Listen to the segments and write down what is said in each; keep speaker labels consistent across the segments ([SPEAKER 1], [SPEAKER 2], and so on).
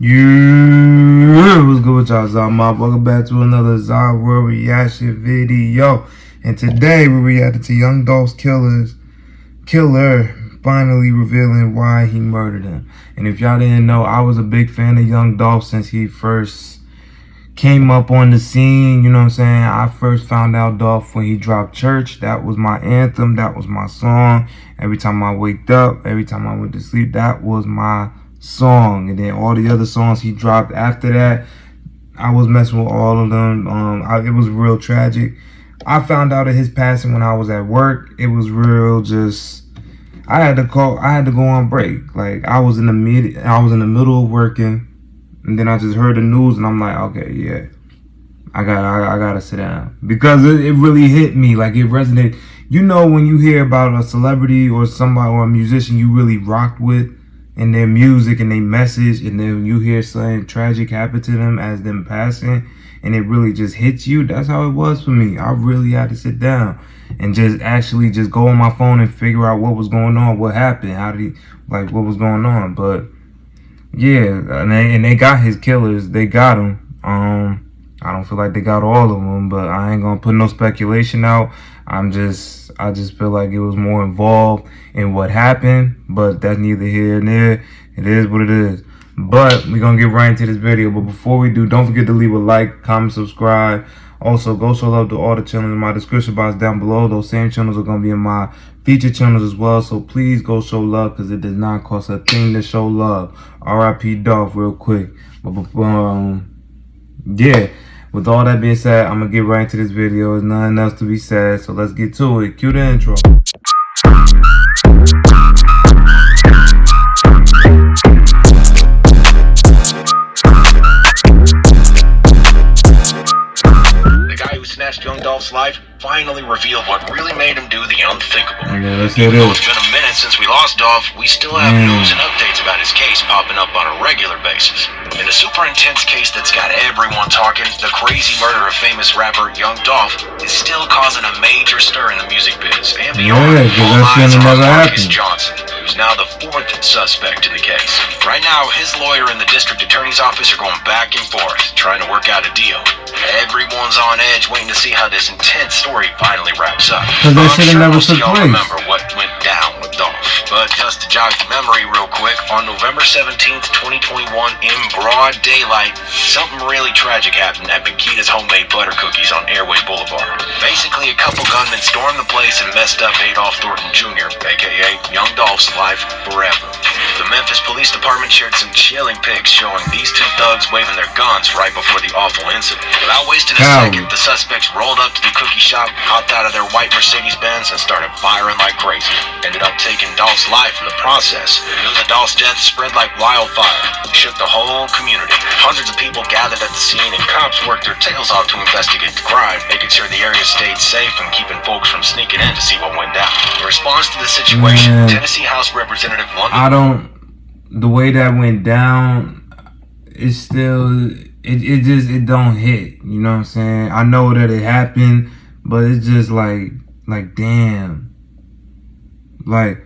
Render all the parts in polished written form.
[SPEAKER 1] What's good with y'all, Zahmob? Welcome back to another Zahier reaction video. And today we reacted to Young Dolph's killer finally revealing why he murdered him. And if y'all didn't know, I was a big fan of Young Dolph since he first came up on the scene. You know what I'm saying? I first found out Dolph when he dropped Church. That was my anthem. That was my song. Every time I waked up, every time I went to sleep, that was my song. And then all the other songs he dropped after that, I was messing with all of them. It was real tragic. I found out of his passing when I was at work. It was real. Just I had to go on break. Like I was in the middle of working, and then I just heard the news, and I'm like, okay, yeah, I gotta sit down, because it really hit me. Like it resonated. You know, when you hear about a celebrity or somebody or a musician you really rocked with, and their music and their message, and then you hear something tragic happen to them as them passing, and it really just hits you. That's how it was for me. I really had to sit down and just actually just go on my phone and figure out what was going on, what happened, what was going on. But yeah, and they got his killers. They got him. I don't feel like they got all of them, but I ain't gonna put no speculation out. I just feel like it was more involved in what happened, but that's neither here nor there. It is what it is. But we're gonna get right into this video. But before we do, don't forget to leave a like, comment, subscribe. Also, go show love to all the channels in my description box down below. Those same channels are gonna be in my featured channels as well. So please go show love, because it does not cost a thing to show love. R.I.P. Dolph, real quick. But yeah. With all that being said, I'm going to get right into this video. There's nothing else to be said, so let's get to it. Cue the intro.
[SPEAKER 2] The guy who snatched Young Dolph's life finally revealed what really made him do the unthinkable.
[SPEAKER 1] Yeah, let's hear this.
[SPEAKER 2] It's been a minute since we lost Dolph. We still have news and updates about his case popping up on a regular basis. In a super intense case that's got everyone talking, the crazy murder of famous rapper Young Dolph is still causing a major stir in the music biz and beyond. All eyes are on Marcus Johnson, who's now the fourth suspect in the case. Right now, his lawyer and the district attorney's office are going back and forth, trying to work out a deal. Everyone's on edge, waiting to see how this intense story finally wraps up.
[SPEAKER 1] Because that shit never took place.
[SPEAKER 2] Remember what went down with Dolph. But just to jog your memory real quick, on November 17th, 2021, in broad daylight, something really tragic happened at Bakita's homemade butter cookies on Airway Boulevard. Basically, a couple gunmen stormed the place and messed up Adolph Thornton Jr., aka Young Dolph's life forever. The Memphis Police Department shared some chilling pics showing these two thugs waving their guns right before the awful incident. Without wasting a second, the suspects rolled up to the cookie shop, hopped out of their white Mercedes-Benz, and started firing like crazy. Ended up taking Dolph's life in the process. News of Dolph's death spread like wildfire. It shook the whole community. Hundreds of people gathered at the scene, and cops worked their tails off to investigate the crime, making sure the area stayed safe and keeping folks from sneaking in to see what went down. In response to the situation, Tennessee House Representative London...
[SPEAKER 1] The way that went down, it's still... It don't hit, you know what I'm saying? I know that it happened, but it's just like damn. Like,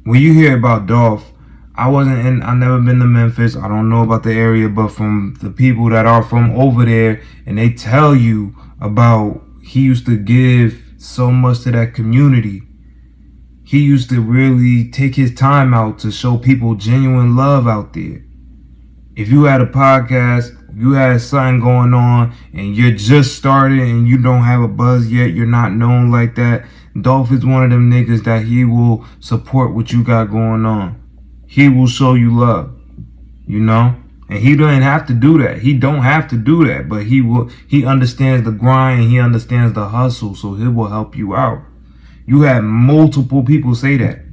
[SPEAKER 1] when you hear about Dolph, I never been to Memphis. I don't know about the area, but from the people that are from over there, and they tell you about, he used to give so much to that community. He used to really take his time out to show people genuine love out there. If you had a podcast, you had something going on, and you're just started and you don't have a buzz yet, you're not known like that, Dolph is one of them niggas that he will support what you got going on. He will show you love, you know? And he doesn't have to do that. He don't have to do that, but he understands the grind, and he understands the hustle, so he will help you out. You had multiple people say that.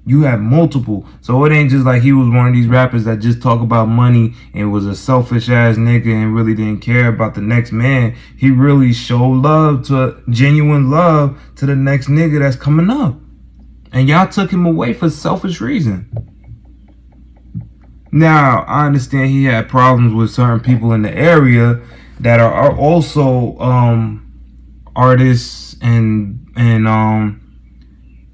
[SPEAKER 1] You had multiple. So it ain't just like he was one of these rappers that just talk about money and was a selfish ass nigga and really didn't care about the next man. He really showed genuine love to the next nigga that's coming up. And y'all took him away for selfish reason. Now, I understand he had problems with certain people in the area that are also artists and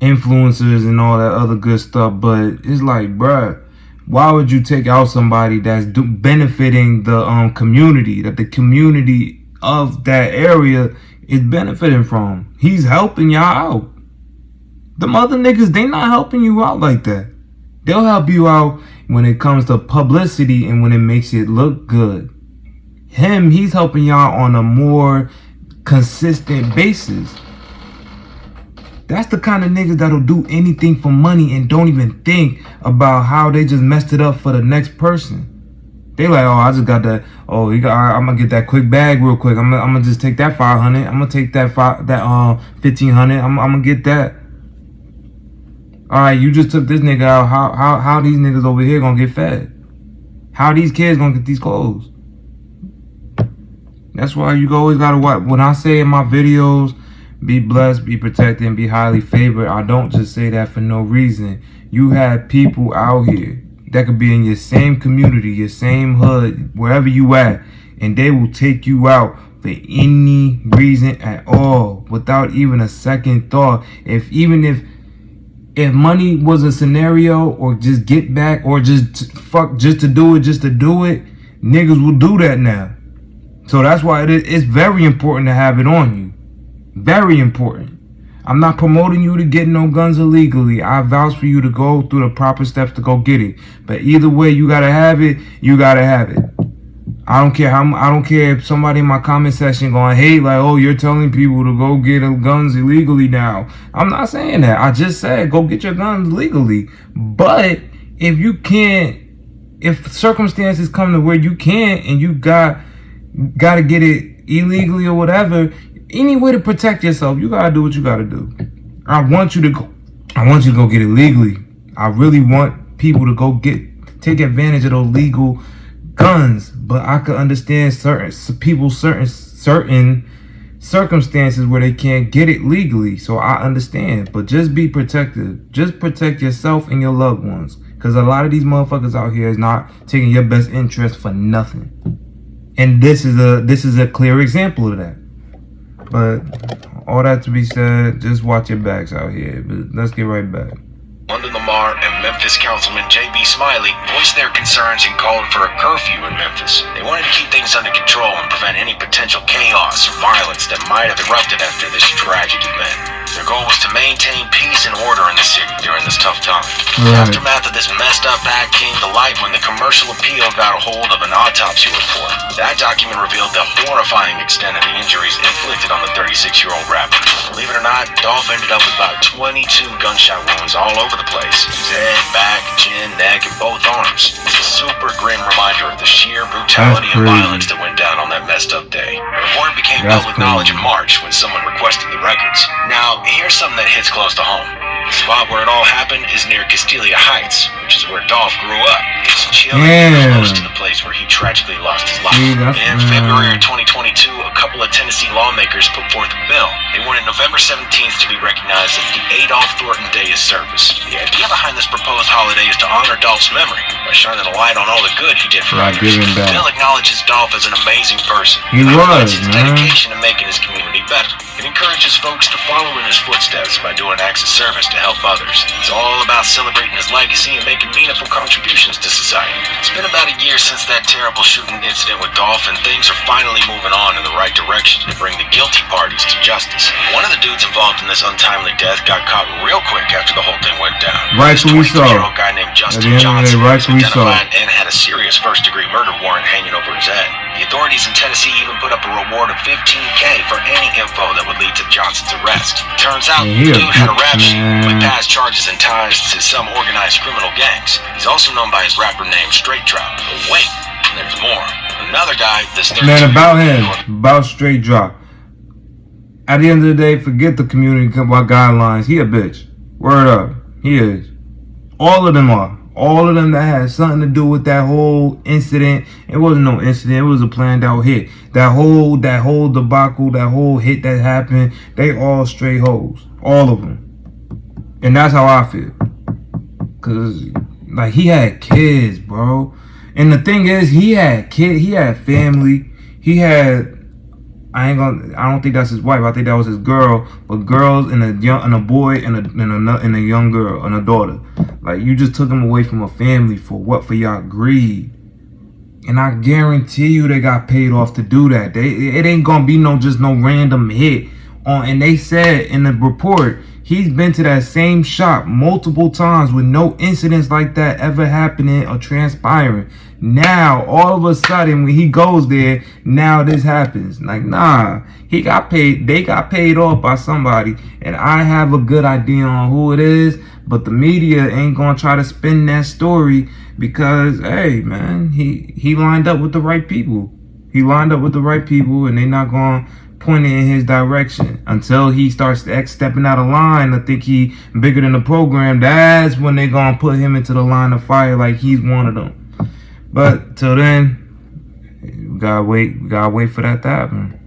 [SPEAKER 1] influencers and all that other good stuff, but it's like, bruh, Why would you take out somebody that's benefiting the community, that the community of that area is benefiting from? He's helping y'all out. Them other niggas, they not helping you out like that. They'll help you out when it comes to publicity and when it makes it look good. He's helping y'all on a more consistent basis. That's the kind of niggas that'll do anything for money and don't even think about how they just messed it up for the next person. They like, oh, I just got that. Oh, I'm gonna get that quick bag real quick. I'm gonna just take that 500. I'm gonna take that 1500. I'm gonna get that. All right, you just took this nigga out. How these niggas over here gonna get fed? How these kids gonna get these clothes? That's why you always gotta watch. When I say in my videos, be blessed, be protected, and be highly favored, I don't just say that for no reason. You have people out here that could be in your same community, your same hood, wherever you at, and they will take you out for any reason at all, without even a second thought. If money was a scenario, or just get back, or just to do it, niggas will do that now. So that's why it's very important to have it on you. Very important. I'm not promoting you to get no guns illegally. I vouch for you to go through the proper steps to go get it. But either way, you gotta have it. You gotta have it. I don't care if somebody in my comment section going hate like, oh, you're telling people to go get guns illegally now. I'm not saying that. I just said go get your guns legally. But if you can't, if circumstances come to where you can't, and you gotta get it illegally or whatever, any way to protect yourself, you gotta do what you gotta do. I want you to go get it legally. I really want people to go take advantage of those legal guns. But I could understand certain circumstances where they can't get it legally. So I understand. But just be protective. Just protect yourself and your loved ones. Because a lot of these motherfuckers out here is not taking your best interest for nothing. And this is a clear example of that. But all that to be said, just watch your backs out here. But let's get right back.
[SPEAKER 2] London Lamar and Memphis Councilman J.B. Smiley voiced their concerns and called for a curfew in Memphis. They wanted to keep things under control and prevent any potential chaos or violence that might have erupted after this tragic event. Their goal was to maintain peace and order in the city during this tough time. The aftermath of this messed up act came to light when the commercial appeal got a hold of an autopsy report. That document revealed the horrifying extent of the injuries inflicted on the 36-year-old rapper. Believe it or not, Dolph ended up with about 22 gunshot wounds all over the place. His head, back, chin, neck, and both arms. It's a super grim reminder of the sheer brutality and violence that went down on that messed up day. The report became public knowledge in March when someone requested the records. Now, here's something that hits close to home. The spot where it all happened is near Castelia Heights, which is where Dolph grew up. It's chilling close to the place where he tragically lost his life. In February of 2022, a couple of Tennessee lawmakers put forth a bill. They wanted November 17th to be recognized as the Adolph Thornton Day of Service. The idea behind this proposed holiday is to honor Dolph's memory by shining a light on all the good he did for others. The bill acknowledges Dolph as an amazing person.
[SPEAKER 1] He was,
[SPEAKER 2] his dedication to making his community better. It encourages folks to follow in his footsteps by doing acts of service to help others. It's all about celebrating his legacy and making meaningful contributions to society. It's been about a year since that terrible shooting incident with Dolph, and things are finally moving on in the right direction to bring the guilty parties to justice. One of the dudes involved in this untimely death got caught real quick after the whole thing went down.
[SPEAKER 1] Rightfully so.
[SPEAKER 2] 23-year-old guy named Justin Johnson was identified and had a serious first-degree murder warrant hanging over his head. The authorities in Tennessee even put up a reward of $15,000 for any info that would lead to Johnson's arrest. Turns out, the dude had a rap sheet with past charges and ties to some organized criminal gangs. He's also known by his rapper name Straight Drop. But wait, there's more. Another guy, this 13
[SPEAKER 1] man, about him, about Straight Drop. At the end of the day, forget the community guidelines. He a bitch. Word up. He is. All of them are. All of them that had something to do with that whole incident. It wasn't no incident. It was a planned out hit. That whole debacle, that whole hit that happened, they all straight hoes. All of them. And that's how I feel. Cause like he had kids, bro. And the thing is, he had kids. He had family. He had I don't think that's his wife. I think that was his girl. But girls and a boy and a young girl and a daughter. Like, you just took him away from a family for what? For y'all greed. And I guarantee you they got paid off to do that. It ain't gonna be no random hit on. And they said in the report, he's been to that same shop multiple times with no incidents like that ever happening or transpiring. Now, all of a sudden, when he goes there, now this happens. Like, nah, he got paid. They got paid off by somebody. And I have a good idea on who it is. But the media ain't going to try to spin that story because, hey, man, he lined up with the right people. He lined up with the right people, and they not going to point it in his direction until he starts stepping out of line. I think he bigger than the program. That's when they gonna put him into the line of fire like he's one of them. But till then, we gotta wait for that to happen.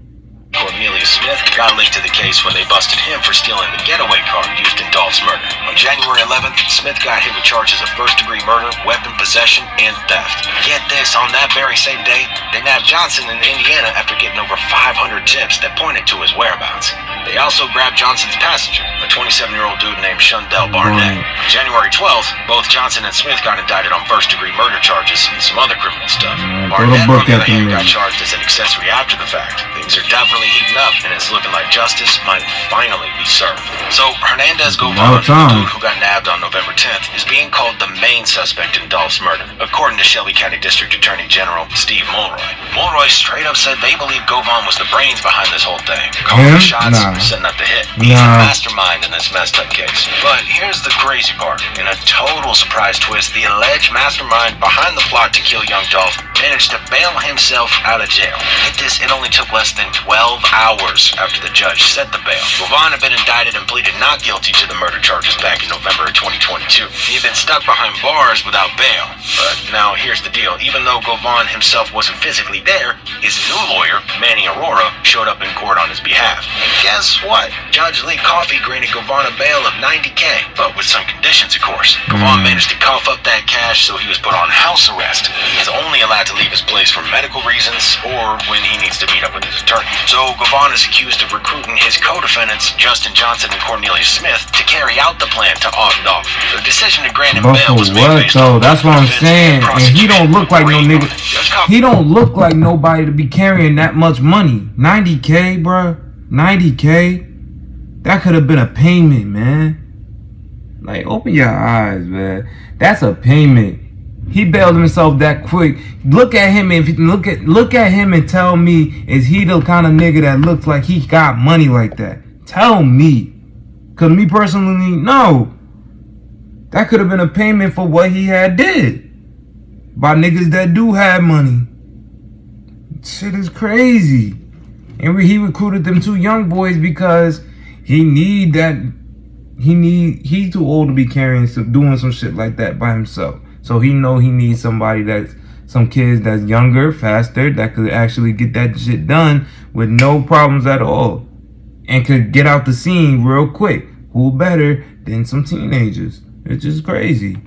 [SPEAKER 2] Cornelius Smith got linked to the case when they busted him for stealing the getaway car used in Dolph's murder. On January 11th, Smith got hit with charges of first-degree murder, weapon possession, and theft. Get this, on that very same day, they nabbed Johnson in Indiana after getting over 500 tips that pointed to his whereabouts. They also grabbed Johnson's passenger, a 27-year-old dude named Shundell Barnett. On January 12th, both Johnson and Smith got indicted on first-degree murder charges and some other criminal stuff. Barnett, on the other hand, got charged as an accessory after the fact. Things are definitely heating up, and it's looking like justice might finally be served. So, Hernandez Govan, the dude who got nabbed on November 10th, is being called the main suspect in Dolph's murder, according to Shelby County District Attorney General Steve Mulroy. Mulroy straight up said they believe Govan was the brains behind this whole thing, calling the shots, setting up the hit. He's a mastermind in this messed up case. But here's the crazy part. In a total surprise twist, the alleged mastermind behind the plot to kill young Dolph managed to bail himself out of jail. Get this, it only took less than 12 hours after the judge set the bail. Govan had been indicted and pleaded not guilty to the murder charges back in November of 2022. He had been stuck behind bars without bail. But now here's the deal. Even though Govan himself wasn't physically there, his new lawyer, Manny Aurora, showed up in court on his behalf. And guess what? Judge Lee Coffey granted Govan a bail of $90K, but with some conditions, of course. Govan managed to cough up that cash, so he was put on house arrest. He is only allowed to leave his place for medical reasons or when he needs to meet up with his attorney. So Govan is accused of recruiting his co-defendants, Justin Johnson and Cornelius Smith, to carry out the plan to off Dolph. The decision to grant him bail was made based on
[SPEAKER 1] that's what I'm saying. And he don't look like no nigga. He don't look like nobody to be carrying that much money. 90K, bro. 90K. That could have been a payment, man. Like, open your eyes, man. That's a payment. He bailed himself that quick. Look at him and look at him and tell me, is he the kind of nigga that looks like he got money like that? Tell me. Cause me personally, no. That could have been a payment for what he had did. By niggas that do have money. Shit is crazy. And he recruited them two young boys because he's too old to be doing some shit like that by himself. So he needs somebody some kids that's younger, faster, that could actually get that shit done with no problems at all. And could get out the scene real quick. Who better than some teenagers? It's just crazy.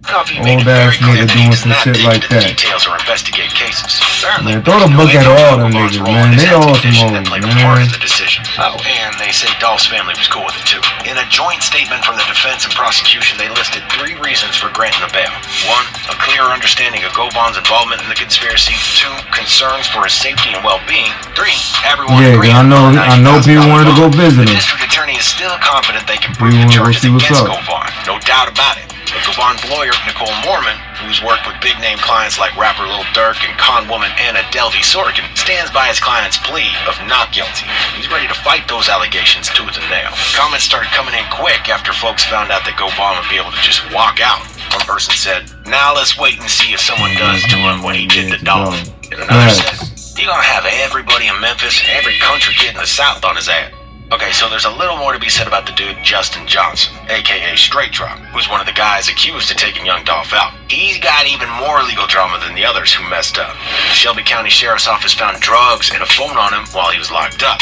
[SPEAKER 1] Old ass nigga doing some shit like that.
[SPEAKER 2] Details or investigate cases.
[SPEAKER 1] Man, throw the book at all them niggas, man. They all some old, man.
[SPEAKER 2] Oh, and they say Dolph's family was cool with it too. In a joint statement from the defense and prosecution, they listed 3 reasons for granting the bail. 1, a clear understanding of Govan's involvement in the conspiracy. 2, concerns for his safety and well-being. 3, everyone agreed.
[SPEAKER 1] I know people wanted to go visit him.
[SPEAKER 2] The district attorney is still confident they can prove the charges against Govan. No doubt about it. But Govan's lawyer, Nicole Mormon, who's worked with big-name clients like rapper Lil Durk and con woman Anna Delvey Sorkin, stands by his client's plea of not guilty. He's ready to fight those allegations tooth and nail. Comments started coming in quick after folks found out that Govan would be able to just walk out. One person said, "Now let's wait and see if someone does to him what he did to Dolph." And another said, "You're gonna have everybody in Memphis and every country kid in the South on his ass." Okay, so there's a little more to be said about the dude Justin Johnson, aka Straight Drop, who's one of the guys accused of taking young Dolph out. He's got even more legal drama than the others who messed up. The Shelby County Sheriff's Office found drugs and a phone on him while he was locked up.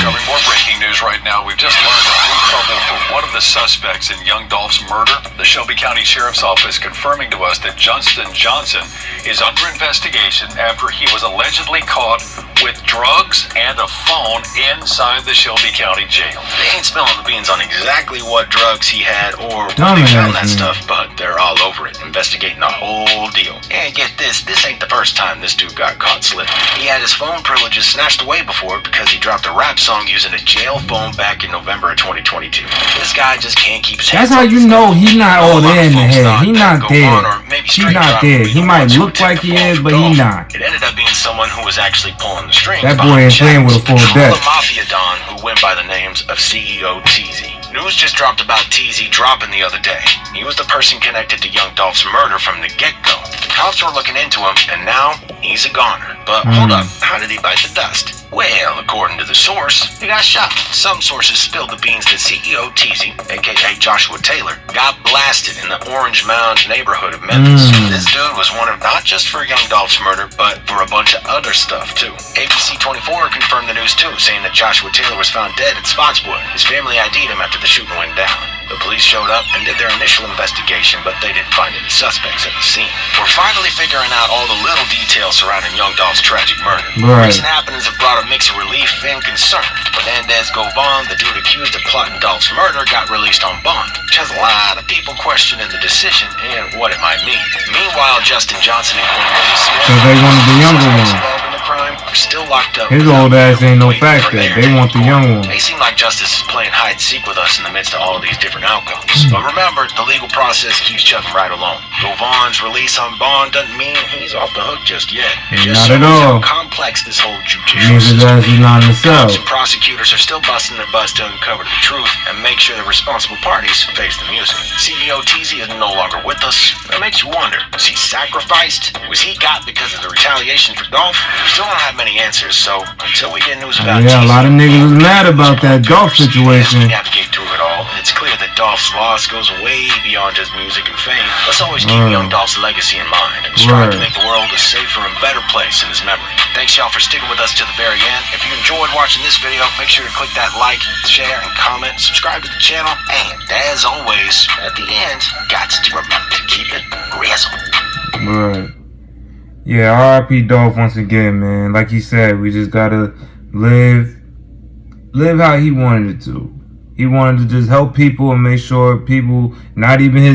[SPEAKER 3] Covering more breaking news right now. We've just learned of new trouble for one of the suspects in young Dolph's murder. The Shelby County Sheriff's Office confirming to us that Justin Johnson is under investigation after he was allegedly caught with drugs and a phone inside the Shelby County Jail.
[SPEAKER 2] They ain't spilling the beans on exactly what drugs he had or when they found that stuff, but they're all over it, investigating the whole deal. And get this ain't the first time this dude got caught slipping. He had his phone privileges snatched away before because he dropped a rap song using a jail phone back in November of 2022. This guy just can't keep his hands.
[SPEAKER 1] That's how you know he's not all there in the head. He not dead. He's not dead. He might look like he is, but he not.
[SPEAKER 2] It ended up being someone who was actually pulling the strings.
[SPEAKER 1] That boy ain't playing with a full deck.
[SPEAKER 2] The mafia don who went by the names of CEO TZ. News just dropped about TZ dropping the other day. He was the person connected to young Dolph's murder from the get-go. The cops were looking into him, and now he's a goner. But hold up, how did he bite the dust? Well, according to the source, he got shot. Some sources spilled the beans that CEO TZ, aka Joshua Taylor, got blasted in the Orange Mound neighborhood of Memphis. This dude was wanted not just for young Dolph's murder, but for a bunch of other stuff too. ABC 24 confirmed the news too, saying that Joshua Taylor was found dead at Spotswood. His family ID'd him after the shooting went down. The police showed up and did their initial investigation, but they didn't find any suspects at the scene. We're finally figuring out all the little details surrounding young Dolph's tragic murder. Recent happenings have brought a mix of relief and concern. Fernandez Govan, the dude accused of plotting Dolph's murder, got released on bond, which has a lot of people questioning the decision and what it might mean. Meanwhile, Justin Johnson and Cornelius Smith,
[SPEAKER 1] So they wanted the younger one.
[SPEAKER 2] involved in the crime, are still locked up.
[SPEAKER 1] His old ass ain't no factor. They want the young one.
[SPEAKER 2] They seem like justice is playing hide and seek with us in the midst of all of these different outcomes. But remember, the legal process keeps chugging right along. Govan's release on bond doesn't mean he's off the hook just yet. It just
[SPEAKER 1] Not at
[SPEAKER 2] shows
[SPEAKER 1] all.
[SPEAKER 2] how complex this whole judicial
[SPEAKER 1] Means his ass is not in the cell.
[SPEAKER 2] Cops and prosecutors are still busting their butts to uncover the truth and make sure the responsible parties face the music. CEO TZ is no longer with us. That makes you wonder, was he sacrificed? Was he got because of the retaliation for Dolph? We still don't have many answers, so until we get news about
[SPEAKER 1] Yeah, a
[SPEAKER 2] TZ,
[SPEAKER 1] lot of niggas was mad about that Dolph situation.
[SPEAKER 2] navigate through it all, and it's clear that Dolph's loss goes way beyond just music and fame. Let's always keep young Dolph's legacy in mind and strive to make the world a safer and better place in his memory. Thanks y'all for sticking with us to the very end. If you enjoyed watching this video, make sure to click that like, share, and comment, subscribe to the channel, and as always, at the end, got to remember to keep it grizzled.
[SPEAKER 1] Right. Yeah, R.I.P. Dolph once again, man. Like he said, we just gotta live how he wanted it to. He wanted to just help people and make sure people, not even in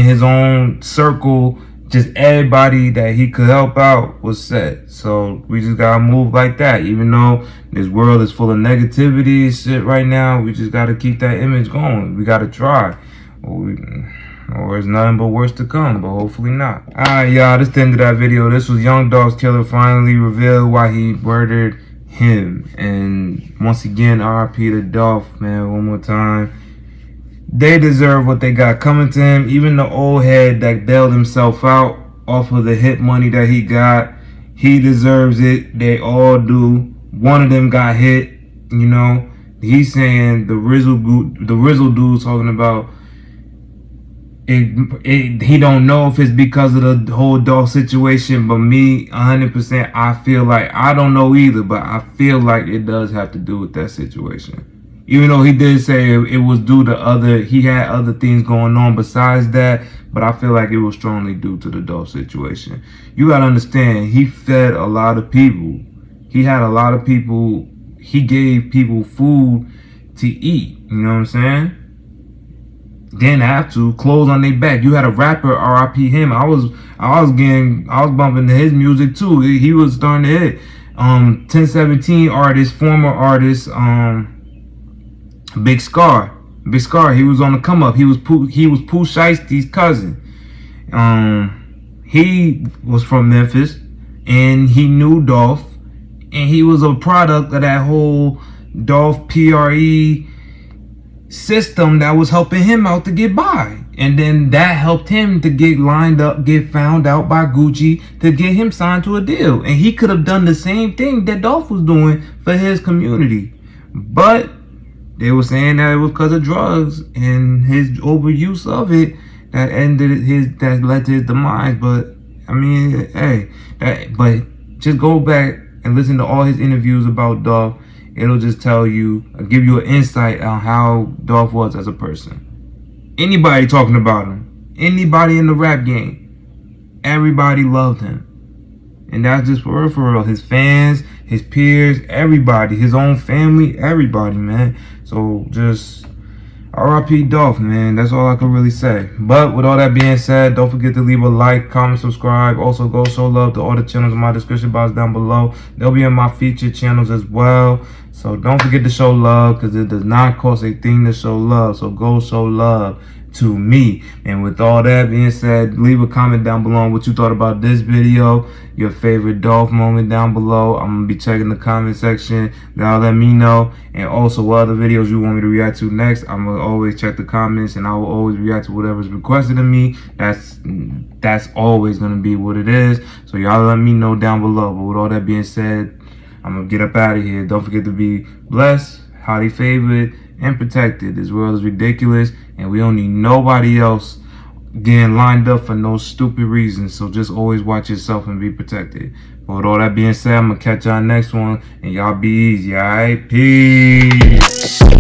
[SPEAKER 1] his own circle, just everybody that he could help out was set. So we just gotta move like that. Even though this world is full of negativity and shit right now, we just gotta keep that image going. We gotta try. Or it's nothing but worse to come, but hopefully not. Alright, y'all, this is the end of that video. This was Young Dolph's killer finally revealed why he murdered him. And once again, RIP to Dolph, man, one more time. They deserve what they got coming to him. Even the old head that bailed himself out off of the hit money that he got, he deserves it. They all do. One of them got hit, you know. He's saying the Rizzle dude's talking about he don't know if it's because of the whole Dolph situation, but me 100% I feel like, I don't know either, but I feel like it does have to do with that situation. Even though he did say it was due to he had other things going on besides that, but I feel like it was strongly due to the Dolph situation. You gotta understand, he fed a lot of people. He had a lot of people, he gave people food to eat, you know what I'm saying? Didn't have to, clothes on their back. You had a rapper, RIP him. I was bumping to his music too. He was starting to hit. 1017 artist, former artist, Big Scar, he was on the come up. He was Pooh Shiesty's cousin. He was from Memphis, and he knew Dolph, and he was a product of that whole Dolph PRE system that was helping him out to get by. And then that helped him to get lined up, get found out by Gucci to get him signed to a deal. And he could have done the same thing that Dolph was doing for his community. But they were saying that it was because of drugs and his overuse of it that led to his demise. But I mean, hey, but just go back and listen to all his interviews about Dolph, it'll just tell you, give you an insight on how Dolph was as a person. Anybody talking about him, anybody in the rap game, everybody loved him. And that's just for real. His fans, his peers, everybody, his own family, everybody, man. So just R.I.P. Dolph, man. That's all I can really say. But with all that being said, don't forget to leave a like, comment, subscribe. Also, go show love to all the channels in my description box down below. They'll be in my featured channels as well. So don't forget to show love, because it does not cost a thing to show love. So go show love to me. And with all that being said, leave a comment down below on what you thought about this video, your favorite Dolph moment down below. I'm gonna be checking the comment section. Now let me know. And also what other videos you want me to react to next. I'm gonna always check the comments, and I will always react to whatever's requested of me. That's always gonna be what it is. So y'all let me know down below. But with all that being said, I'm gonna get up out of here. Don't forget to be blessed, highly favored, and protected. This world is ridiculous, and we don't need nobody else getting lined up for no stupid reasons. So just always watch yourself and be protected. But with all that being said, I'm gonna catch y'all next one, and y'all be easy, alright? Peace.